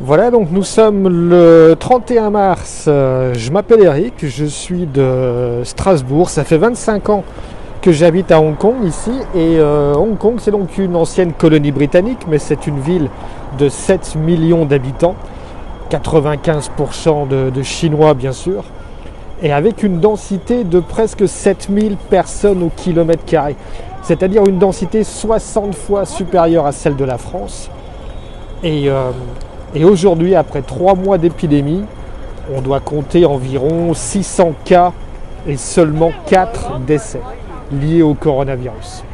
Voilà, donc nous sommes le 31 mars. Je m'appelle Eric, je suis de Strasbourg. Ça fait 25 ans que j'habite à Hong Kong ici. Et Hong Kong, c'est donc une ancienne colonie britannique, mais c'est une ville de 7 millions d'habitants, 95% de Chinois bien sûr, et avec une densité de presque 7000 personnes au kilomètre carré. C'est-à-dire une densité 60 fois supérieure à celle de la France. Et aujourd'hui, après 3 mois d'épidémie, on doit compter environ 600 cas et seulement 4 décès liés au coronavirus.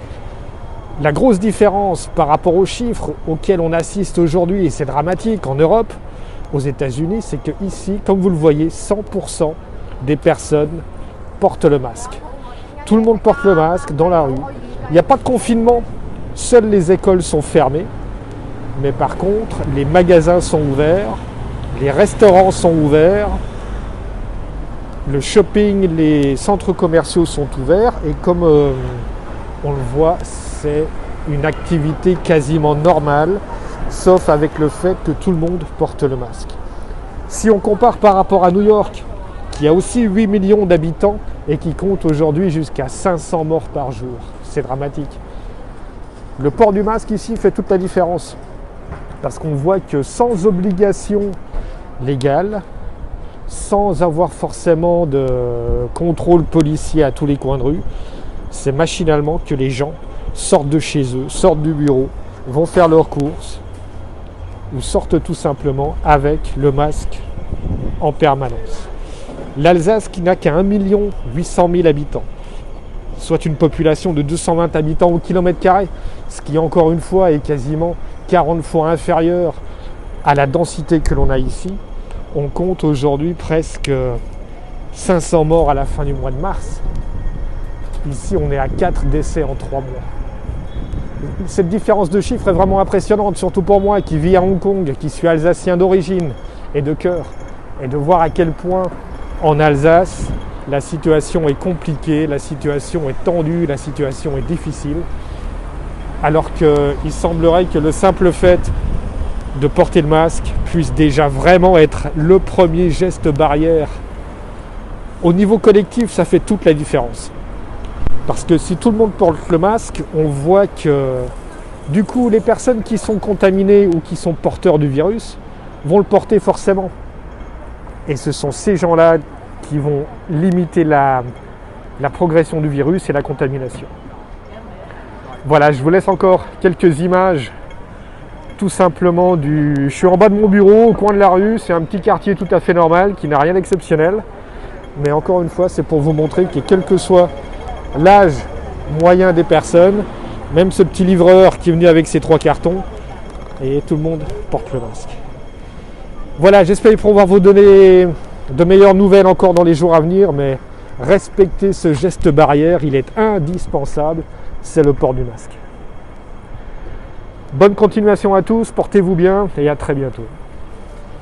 La grosse différence par rapport aux chiffres auxquels on assiste aujourd'hui, et c'est dramatique en Europe, aux États-Unis, c'est que ici, comme vous le voyez, 100% des personnes portent le masque. Tout le monde porte le masque dans la rue. Il n'y a pas de confinement, seules les écoles sont fermées. Mais par contre, les magasins sont ouverts, les restaurants sont ouverts, le shopping, les centres commerciaux sont ouverts. Et comme on le voit, c'est une activité quasiment normale, sauf avec le fait que tout le monde porte le masque. Si on compare par rapport à New York, qui a aussi 8 millions d'habitants et qui compte aujourd'hui jusqu'à 500 morts par jour, c'est dramatique. Le port du masque ici fait toute la différence. Parce qu'on voit que sans obligation légale, sans avoir forcément de contrôle policier à tous les coins de rue, c'est machinalement que les gens sortent de chez eux, sortent du bureau, vont faire leurs courses ou sortent tout simplement avec le masque en permanence. L'Alsace, qui n'a qu'à 1 800 000 habitants, soit une population de 220 habitants au kilomètre carré, ce qui encore une fois est quasiment 40 fois inférieur à la densité que l'on a ici. On compte aujourd'hui presque 500 morts à la fin du mois de mars. Ici, on est à 4 décès en 3 mois. Cette différence de chiffres est vraiment impressionnante, surtout pour moi qui vis à Hong Kong, qui suis alsacien d'origine et de cœur, et de voir à quel point en Alsace, la situation est compliquée, la situation est tendue, la situation est difficile. Alors qu'il semblerait que le simple fait de porter le masque puisse déjà vraiment être le premier geste barrière. Au niveau collectif, ça fait toute la différence. Parce que si tout le monde porte le masque, on voit que du coup, les personnes qui sont contaminées ou qui sont porteurs du virus vont le porter forcément. Et ce sont ces gens-là qui vont limiter la progression du virus et la contamination. Voilà, je vous laisse encore quelques images tout simplement Je suis en bas de mon bureau, au coin de la rue, c'est un petit quartier tout à fait normal, qui n'a rien d'exceptionnel. Mais encore une fois, c'est pour vous montrer que quel que soit l'âge moyen des personnes, même ce petit livreur qui est venu avec ses 3 cartons, et tout le monde porte le masque. Voilà, j'espère pouvoir vous donner de meilleures nouvelles encore dans les jours à venir, mais respectez ce geste barrière, il est indispensable. C'est le port du masque. Bonne continuation à tous, portez-vous bien et à très bientôt.